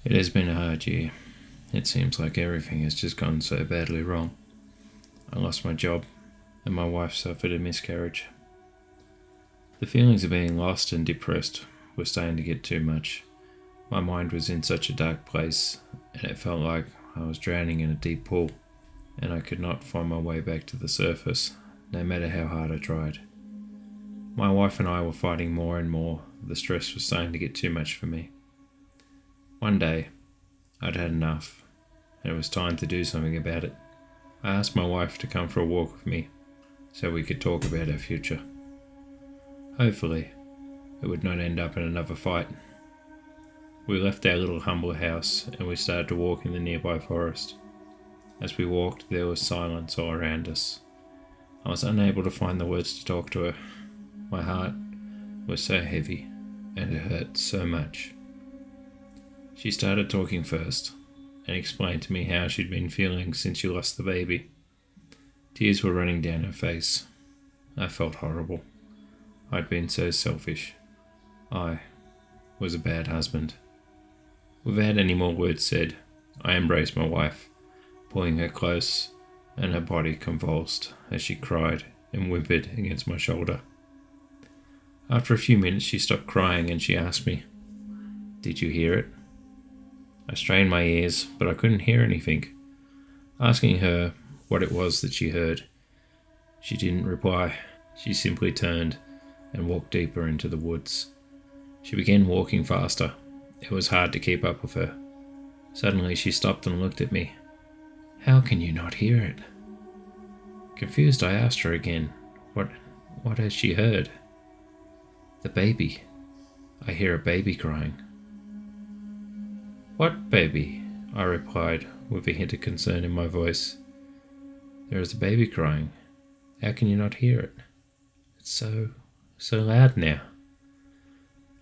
It has been a hard year. It seems like everything has just gone so badly wrong. I lost my job, and my wife suffered a miscarriage. The feelings of being lost and depressed were starting to get too much. My mind was in such a dark place, and it felt like I was drowning in a deep pool, and I could not find my way back to the surface, no matter how hard I tried. My wife and I were fighting more and more. The stress was starting to get too much for me. One day, I'd had enough, and it was time to do something about it. I asked my wife to come for a walk with me, so we could talk about our future. Hopefully, it would not end up in another fight. We left our little humble house and we started to walk in the nearby forest. As we walked, there was silence all around us. I was unable to find the words to talk to her. My heart was so heavy and it hurt so much. She started talking first and explained to me how she'd been feeling since she lost the baby. Tears were running down her face. I felt horrible. I'd been so selfish. I was a bad husband. Without any more words said, I embraced my wife, pulling her close, and her body convulsed as she cried and whimpered against my shoulder. After a few minutes she stopped crying and she asked me, "Did you hear it?" I strained my ears, but I couldn't hear anything. Asking her what it was that she heard, she didn't reply. She simply turned and walked deeper into the woods. She began walking faster. It was hard to keep up with her. Suddenly she stopped and looked at me. "How can you not hear it?" Confused, I asked her again, what has she heard? "The baby. I hear a baby crying." "What baby?" I replied, with a hint of concern in my voice. "There is a baby crying. How can you not hear it? It's so loud now."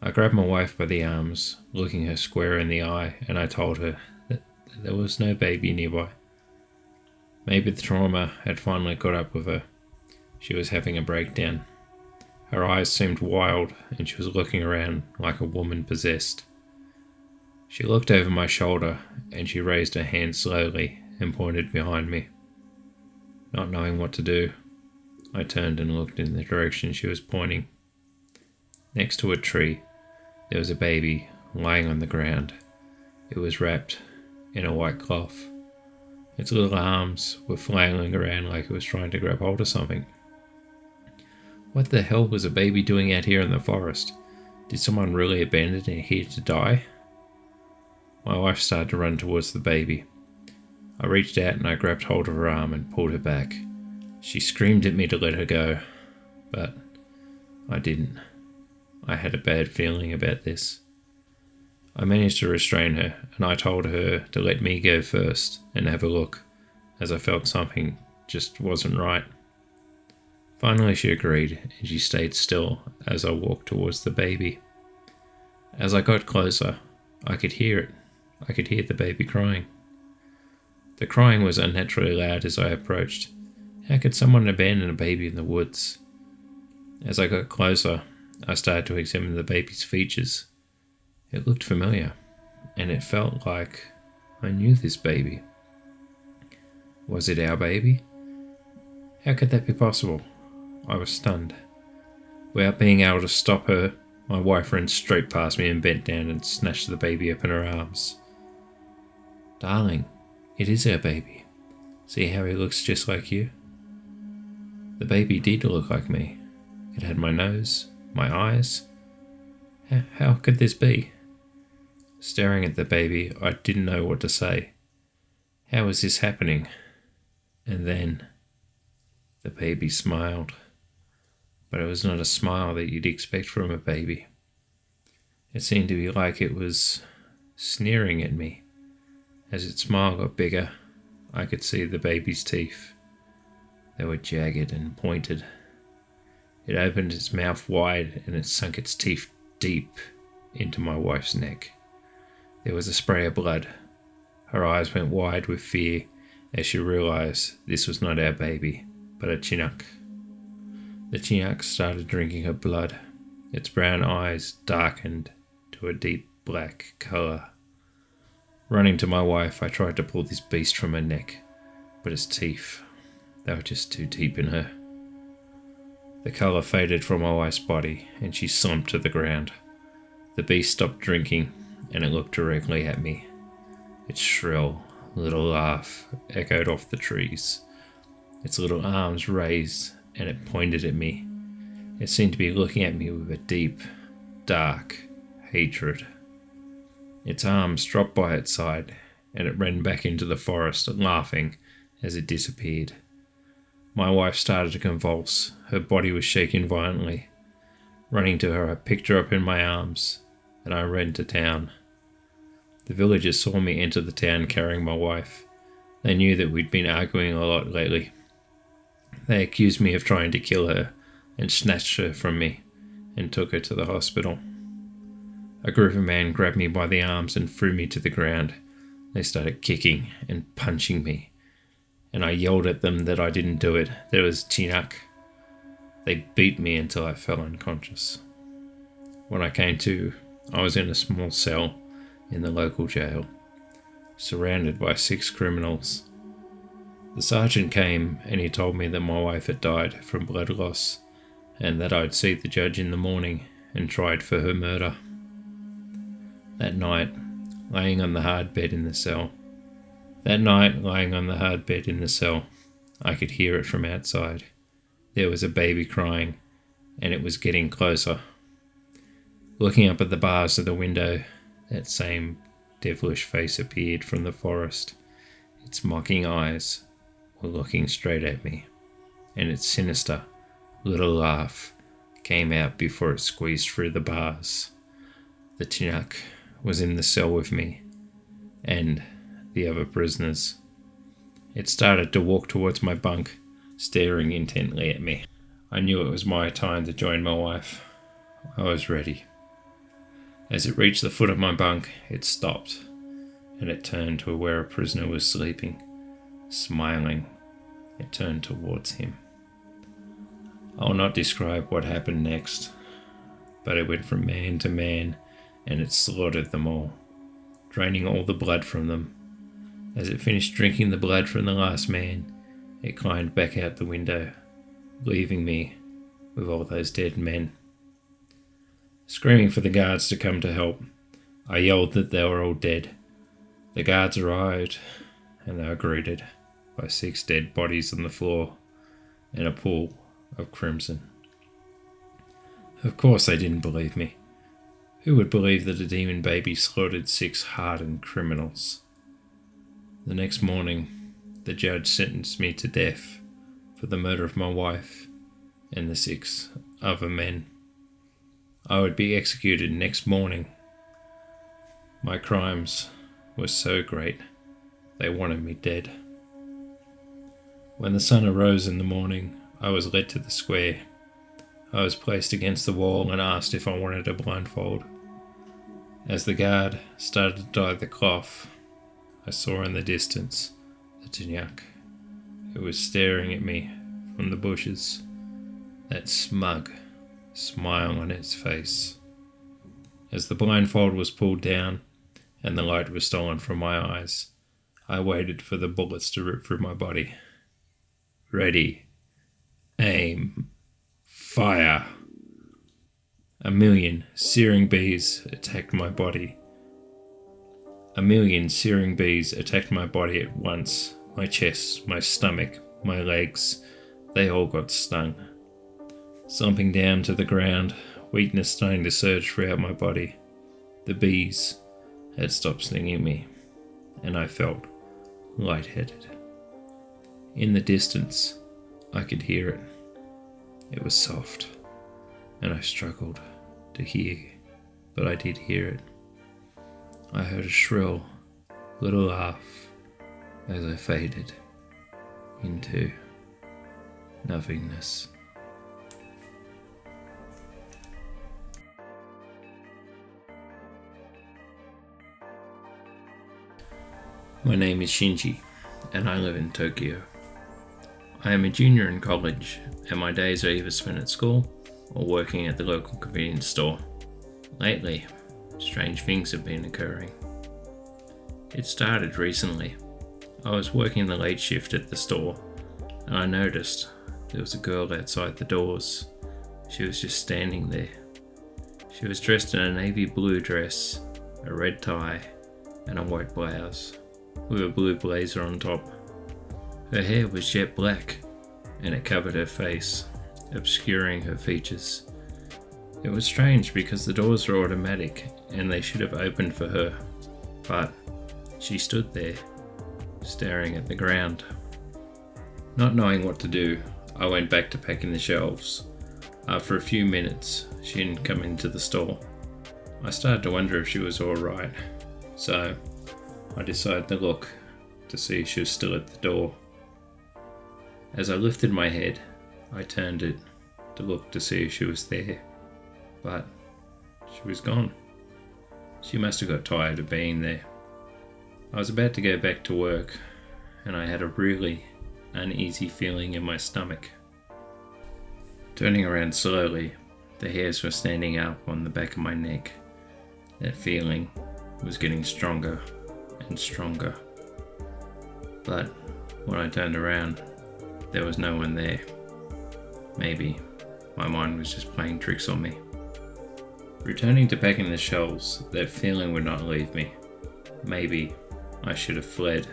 I grabbed my wife by the arms, looking her square in the eye, and I told her that there was no baby nearby. Maybe the trauma had finally caught up with her. She was having a breakdown. Her eyes seemed wild, and she was looking around like a woman possessed. She looked over my shoulder, and she raised her hand slowly and pointed behind me. Not knowing what to do, I turned and looked in the direction she was pointing. Next to a tree, there was a baby lying on the ground. It was wrapped in a white cloth. Its little arms were flailing around like it was trying to grab hold of something. What the hell was a baby doing out here in the forest? Did someone really abandon it here to die? My wife started to run towards the baby. I reached out and I grabbed hold of her arm and pulled her back. She screamed at me to let her go, but I didn't. I had a bad feeling about this. I managed to restrain her, and I told her to let me go first and have a look, as I felt something just wasn't right. Finally she agreed, and she stayed still as I walked towards the baby. As I got closer, I could hear it. I could hear the baby crying. The crying was unnaturally loud as I approached. How could someone abandon a baby in the woods? As I got closer, I started to examine the baby's features. It looked familiar, and it felt like I knew this baby. Was it our baby? How could that be possible? I was stunned. Without being able to stop her, my wife ran straight past me and bent down and snatched the baby up in her arms. "Darling, it is our baby. See how he looks just like you?" The baby did look like me. It had my nose, my eyes. How could this be? Staring at the baby, I didn't know what to say. How was this happening? And then the baby smiled. But it was not a smile that you'd expect from a baby. It seemed to be like it was sneering at me. As its smile got bigger, I could see the baby's teeth. They were jagged and pointed. It opened its mouth wide and it sunk its teeth deep into my wife's neck. There was a spray of blood. Her eyes went wide with fear as she realized this was not our baby, but a Tiyanak. The Tiyanak started drinking her blood. Its brown eyes darkened to a deep black colour. Running to my wife, I tried to pull this beast from her neck, but its teeth, they were just too deep in her. The colour faded from my wife's body, and she slumped to the ground. The beast stopped drinking, and it looked directly at me. Its shrill little laugh echoed off the trees. Its little arms raised, and it pointed at me. It seemed to be looking at me with a deep, dark hatred. Its arms dropped by its side, and it ran back into the forest, laughing as it disappeared. My wife started to convulse. Her body was shaking violently. Running to her, I picked her up in my arms, and I ran to town. The villagers saw me enter the town carrying my wife. They knew that we'd been arguing a lot lately. They accused me of trying to kill her, and snatched her from me, and took her to the hospital. A group of men grabbed me by the arms and threw me to the ground. They started kicking and punching me, and I yelled at them that I didn't do it, that it was Tiyanak. They beat me until I fell unconscious. When I came to, I was in a small cell in the local jail, surrounded by 6 criminals. The sergeant came and he told me that my wife had died from blood loss, and that I'd see the judge in the morning and tried for her murder. That night, laying on the hard bed in the cell, I could hear it from outside. There was a baby crying, and it was getting closer. Looking up at the bars of the window, that same devilish face appeared from the forest. Its mocking eyes were looking straight at me, and its sinister little laugh came out before it squeezed through the bars. The Tiyanak was in the cell with me, and the other prisoners. It started to walk towards my bunk, staring intently at me. I knew it was my time to join my wife. I was ready. As it reached the foot of my bunk, it stopped, and it turned to where a prisoner was sleeping. Smiling, it turned towards him. I'll not describe what happened next, but it went from man to man, and it slaughtered them all, draining all the blood from them. As it finished drinking the blood from the last man, it climbed back out the window, leaving me with all those dead men. Screaming for the guards to come to help, I yelled that they were all dead. The guards arrived, and they were greeted by 6 dead bodies on the floor and a pool of crimson. Of course they didn't believe me. Who would believe that a demon baby slaughtered 6 hardened criminals? The next morning, the judge sentenced me to death for the murder of my wife and the 6 other men. I would be executed next morning. My crimes were so great, they wanted me dead. When the sun arose in the morning, I was led to the square. I was placed against the wall and asked if I wanted a blindfold. As the guard started to dye the cloth, I saw in the distance the Tiyanak. It was staring at me from the bushes, that smug smile on its face. As the blindfold was pulled down and the light was stolen from my eyes, I waited for the bullets to rip through my body. Ready, aim, fire. 1,000,000 searing bees attacked my body. 1,000,000 searing bees attacked my body at once. My chest, my stomach, my legs, they all got stung. Slumping down to the ground, weakness starting to surge throughout my body. The bees had stopped stinging me, and I felt lightheaded. In the distance, I could hear it. It was soft, and I struggled to hear, but I did hear it. I heard a shrill little laugh as I faded into nothingness. My name is Shinji, and I live in Tokyo. I am a junior in college, and my days are either spent at school or working at the local convenience store. Lately, strange things have been occurring. It started recently. I was working the late shift at the store, and I noticed there was a girl outside the doors. She was just standing there. She was dressed in a navy blue dress, a red tie, and a white blouse, with a blue blazer on top. Her hair was jet black, and it covered her face, obscuring her features. It was strange because the doors were automatic and they should have opened for her, but she stood there, staring at the ground. Not knowing what to do, I went back to packing the shelves. After a few minutes, she didn't come into the store. I started to wonder if she was alright, so I decided to look to see if she was still at the door. As I lifted my head, I turned it to look to see if she was there, but she was gone. She must have got tired of being there. I was about to go back to work, and I had a really uneasy feeling in my stomach. Turning around slowly, the hairs were standing up on the back of my neck. That feeling was getting stronger and stronger. But when I turned around, there was no one there. Maybe my mind was just playing tricks on me. Returning to packing the shelves, that feeling would not leave me. Maybe I should have fled.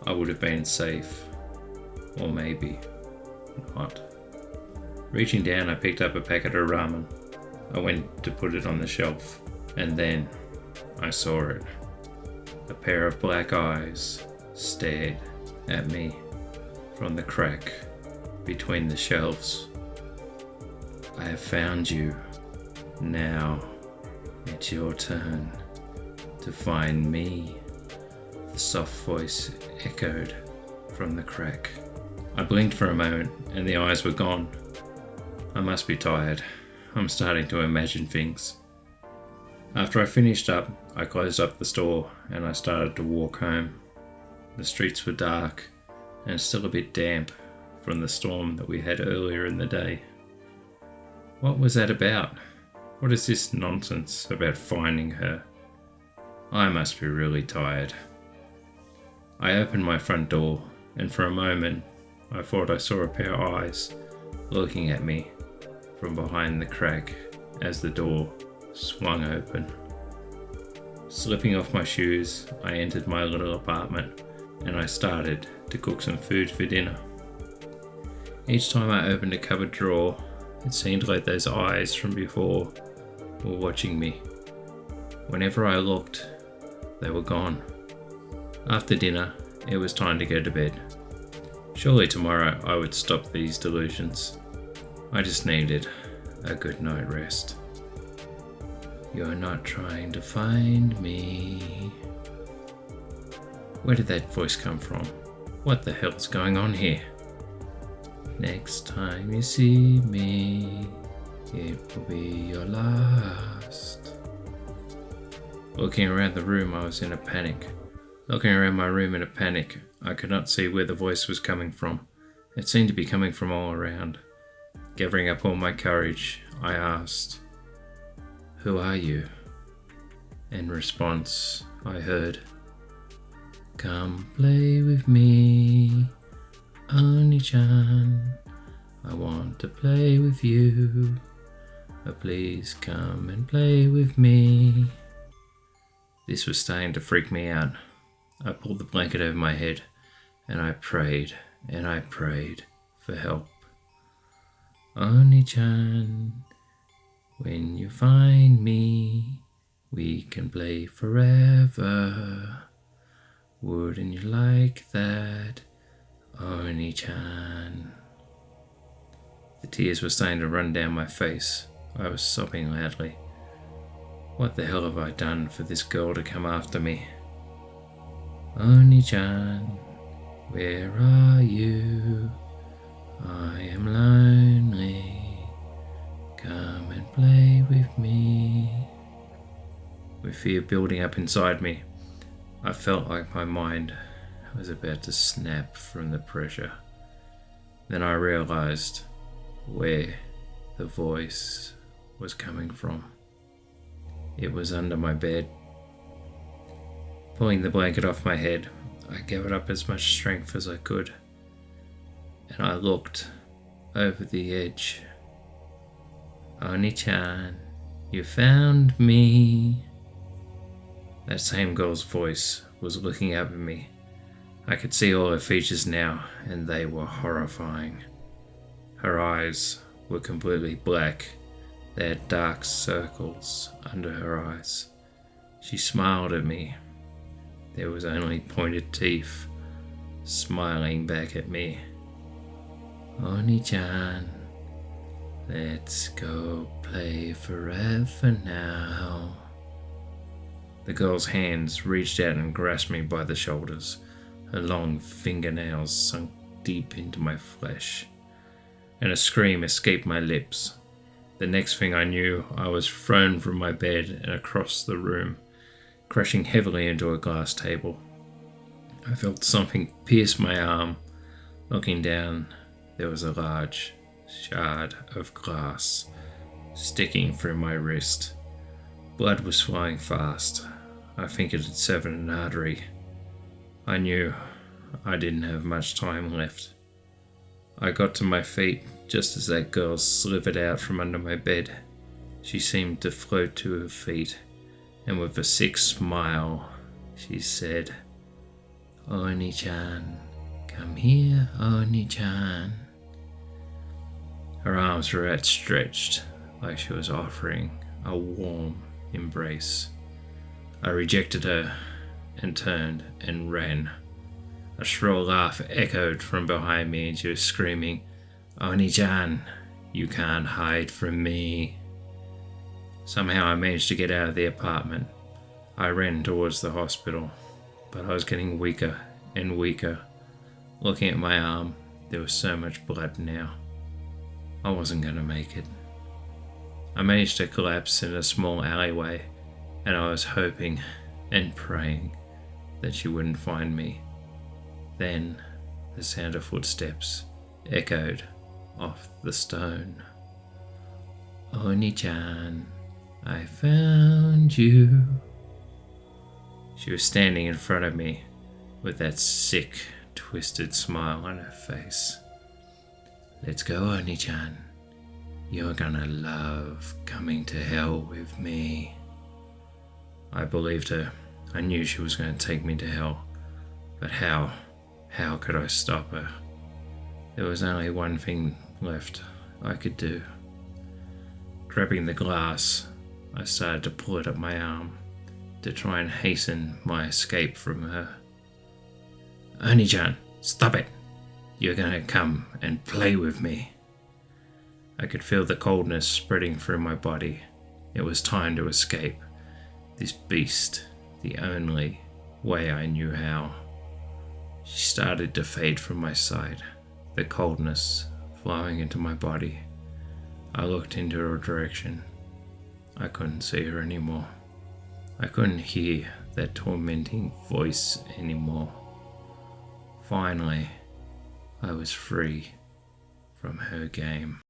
I would have been safe. Or maybe not. Reaching down, I picked up a packet of ramen. I went to put it on the shelf, and then I saw it. A pair of black eyes stared at me from the crack between the shelves. I have found you. Now it's your turn to find me. The soft voice echoed from the crack. I blinked for a moment and the eyes were gone. I must be tired. I'm starting to imagine things. After I finished up, I closed up the store and I started to walk home. The streets were dark and still a bit damp from the storm that we had earlier in the day. What was that about? What is this nonsense about finding her? I must be really tired. I opened my front door, and for a moment I thought I saw a pair of eyes looking at me from behind the crack as the door swung open. Slipping off my shoes, I entered my little apartment and I started to cook some food for dinner. Each time I opened a cupboard drawer, it seemed like those eyes from before were watching me. Whenever I looked, they were gone. After dinner, it was time to go to bed. Surely tomorrow I would stop these delusions. I just needed a good night rest. You're not trying to find me. Where did that voice come from? What the hell's going on here? Next time you see me, it will be your last. Looking around the room, I was in a panic. Looking around my room in a panic, I could not see where the voice was coming from. It seemed to be coming from all around. Gathering up all my courage, I asked, "Who are you?" In response, I heard, "Come play with me, Oni-chan. I want to play with you. Please come and play with me." This was starting to freak me out. I pulled the blanket over my head and I prayed for help. Oni-chan, when you find me, we can play forever. Wouldn't you like that, Oni-chan? The tears were starting to run down my face. I was sobbing loudly. What the hell have I done for this girl to come after me? Oni-chan, where are you? I am lonely. Come and play with me. With fear building up inside me, I felt like my mind was about to snap from the pressure. Then I realized where the voice was coming from. It was under my bed. Pulling the blanket off my head, I gathered up as much strength as I could, and I looked over the edge. Oni-chan, you found me. That same girl's voice was looking up at me. I could see all her features now, and they were horrifying. Her eyes were completely black. They had dark circles under her eyes. She smiled at me. There was only pointed teeth smiling back at me. Oni-chan, let's go play forever now. The girl's hands reached out and grasped me by the shoulders. Her long fingernails sunk deep into my flesh, and a scream escaped my lips. The next thing I knew, I was thrown from my bed and across the room, crashing heavily into a glass table. I felt something pierce my arm. Looking down, there was a large shard of glass sticking through my wrist. Blood was flowing fast. I think it had severed an artery. I knew I didn't have much time left. I got to my feet just as that girl slithered out from under my bed. She seemed to float to her feet, and with a sick smile, she said, Oni-chan, come here, Oni-chan. Her arms were outstretched, like she was offering a warm embrace. I rejected her and turned and ran. A shrill laugh echoed from behind me, and she was screaming, Oni-chan, you can't hide from me. Somehow I managed to get out of the apartment. I ran towards the hospital, but I was getting weaker and weaker. Looking at my arm, there was so much blood now. I wasn't going to make it. I managed to collapse in a small alleyway, and I was hoping and praying that she wouldn't find me. Then the sound of footsteps echoed off the stone. Oni-chan, I found you. She was standing in front of me with that sick, twisted smile on her face. Let's go, Oni-chan. You're gonna love coming to hell with me. I believed her. I knew she was going to take me to hell. But how? How could I stop her? There was only one thing left I could do. Grabbing the glass, I started to pull it up my arm to try and hasten my escape from her. Oni-chan, stop it! You're gonna come and play with me. I could feel the coldness spreading through my body. It was time to escape this beast the only way I knew how. She started to fade from my sight, the coldness flowing into my body. I looked into her direction. I couldn't see her anymore. I couldn't hear that tormenting voice anymore. Finally, I was free from her game.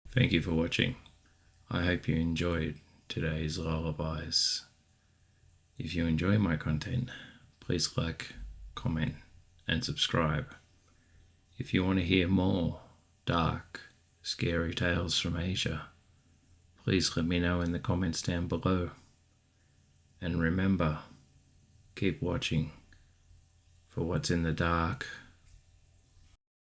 Thank you for watching. I hope you enjoyed today's lullabies. If you enjoy my content, please like, comment, and subscribe. If you want to hear more dark, scary tales from Asia, please let me know in the comments down below. And remember, keep watching for what's in the dark